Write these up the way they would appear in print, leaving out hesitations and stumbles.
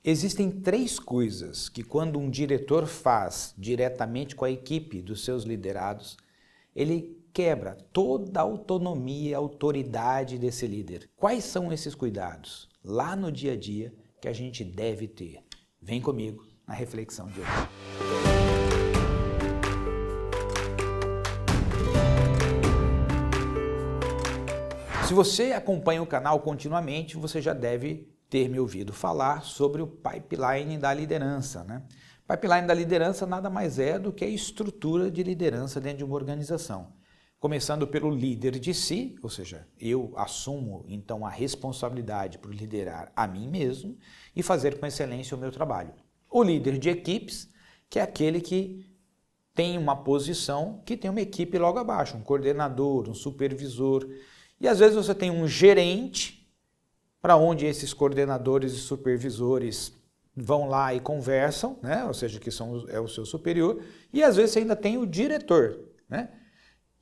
Existem três coisas que quando um diretor faz diretamente com a equipe dos seus liderados, ele quebra toda a autonomia e autoridade desse líder. Quais são esses cuidados lá no dia a dia que a gente deve ter? Vem comigo na reflexão de hoje. Se você acompanha o canal continuamente, você já deve ter me ouvido falar sobre o pipeline da liderança, né? Pipeline da liderança nada mais é do que a estrutura de liderança dentro de uma organização. Começando pelo líder de si, ou seja, eu assumo então a responsabilidade por liderar a mim mesmo e fazer com excelência o meu trabalho. O líder de equipes, que é aquele que tem uma posição que tem uma equipe logo abaixo, um coordenador, um supervisor. E às vezes você tem um gerente, para onde esses coordenadores e supervisores vão lá e conversam, né? Ou seja, que é o seu superior, e às vezes você ainda tem o diretor, né?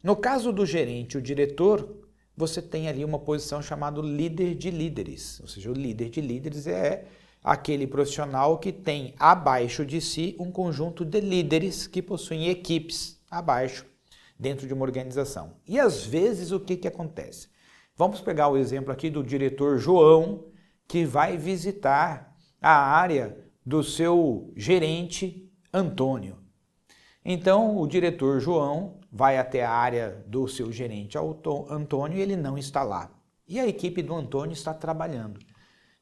No caso do gerente, o diretor, você tem ali uma posição chamada líder de líderes, ou seja, o líder de líderes é aquele profissional que tem abaixo de si um conjunto de líderes que possuem equipes abaixo dentro de uma organização. E às vezes o que acontece? Vamos pegar o exemplo aqui do diretor João, que vai visitar a área do seu gerente Antônio. Então, o diretor João vai até a área do seu gerente Antônio e ele não está lá. E a equipe do Antônio está trabalhando.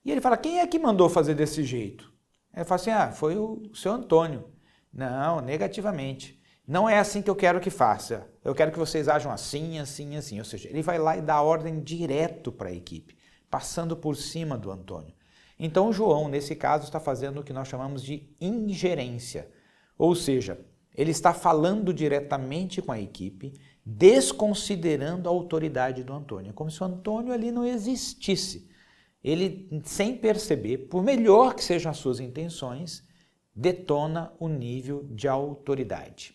E ele fala, quem é que mandou fazer desse jeito? Ele fala assim, foi o seu Antônio. Não, negativamente. Não é assim que eu quero que faça. Eu quero que vocês ajam assim, assim, assim. Ou seja, ele vai lá e dá ordem direto para a equipe, passando por cima do Antônio. Então o João, nesse caso, está fazendo o que nós chamamos de ingerência. Ou seja, ele está falando diretamente com a equipe, desconsiderando a autoridade do Antônio. É como se o Antônio ali não existisse. Ele, sem perceber, por melhor que sejam as suas intenções, detona o nível de autoridade.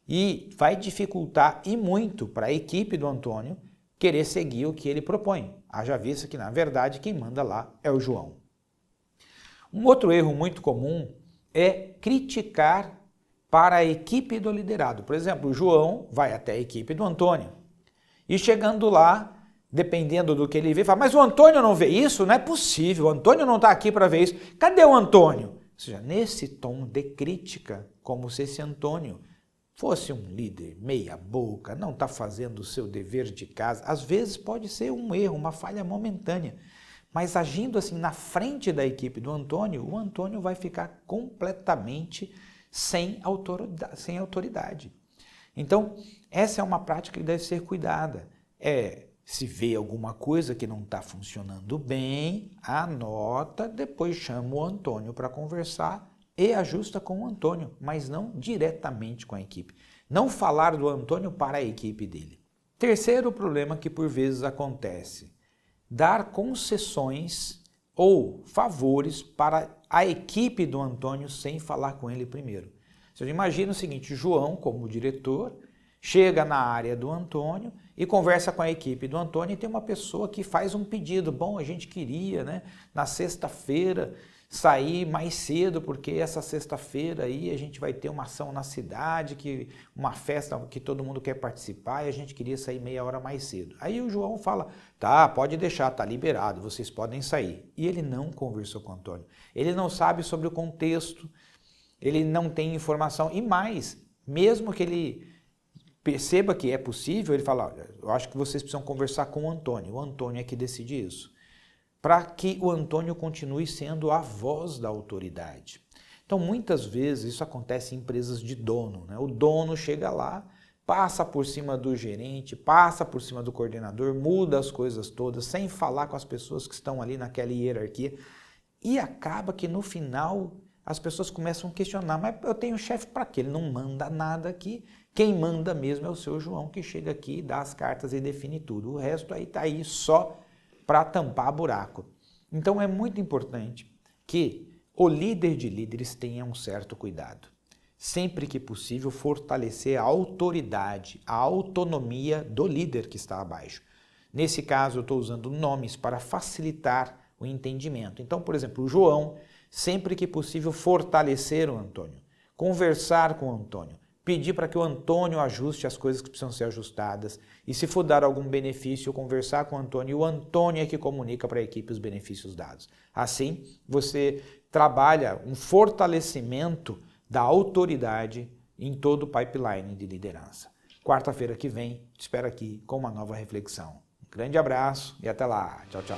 E vai dificultar e muito para a equipe do Antônio querer seguir o que ele propõe. Haja vista que, na verdade, quem manda lá é o João. Um outro erro muito comum é criticar para a equipe do liderado. Por exemplo, o João vai até a equipe do Antônio e chegando lá, dependendo do que ele vê, fala, mas o Antônio não vê isso? Não é possível, o Antônio não está aqui para ver isso. Cadê o Antônio? Ou seja, nesse tom de crítica, como se esse Antônio fosse um líder meia boca, não está fazendo o seu dever de casa, às vezes pode ser um erro, uma falha momentânea, mas agindo assim na frente da equipe do Antônio, o Antônio vai ficar completamente sem autoridade. Então, essa é uma prática que deve ser cuidada. Se vê alguma coisa que não está funcionando bem, anota, depois chama o Antônio para conversar e ajusta com o Antônio, mas não diretamente com a equipe. Não falar do Antônio para a equipe dele. Terceiro problema que por vezes acontece, dar concessões ou favores para a equipe do Antônio sem falar com ele primeiro. Você imagina o seguinte, João, como diretor, chega na área do Antônio e conversa com a equipe do Antônio e tem uma pessoa que faz um pedido. Bom, a gente queria, né, na sexta-feira, sair mais cedo, porque essa sexta-feira aí a gente vai ter uma ação na cidade, uma festa que todo mundo quer participar e a gente queria sair meia hora mais cedo. Aí o João fala, tá, pode deixar, tá liberado, vocês podem sair. E ele não conversou com o Antônio. Ele não sabe sobre o contexto, ele não tem informação e mais, mesmo que ele perceba que é possível, ele fala, olha, eu acho que vocês precisam conversar com o Antônio é que decide isso. Para que o Antônio continue sendo a voz da autoridade. Então, muitas vezes isso acontece em empresas de dono, né? O dono chega lá, passa por cima do gerente, passa por cima do coordenador, muda as coisas todas, sem falar com as pessoas que estão ali naquela hierarquia, e acaba que no final as pessoas começam a questionar, mas eu tenho chefe para quê? Ele não manda nada aqui, quem manda mesmo é o seu João, que chega aqui, dá as cartas e define tudo. O resto aí está aí só para tampar buraco. Então é muito importante que o líder de líderes tenha um certo cuidado. Sempre que possível, fortalecer a autoridade, a autonomia do líder que está abaixo. Nesse caso, eu estou usando nomes para facilitar o entendimento. Então, por exemplo, o João sempre que possível fortalecer o Antônio, conversar com o Antônio, pedir para que o Antônio ajuste as coisas que precisam ser ajustadas e se for dar algum benefício, conversar com o Antônio e o Antônio é que comunica para a equipe os benefícios dados. Assim, você trabalha um fortalecimento da autoridade em todo o pipeline de liderança. Quarta-feira que vem, te espero aqui com uma nova reflexão. Um grande abraço e até lá. Tchau, tchau.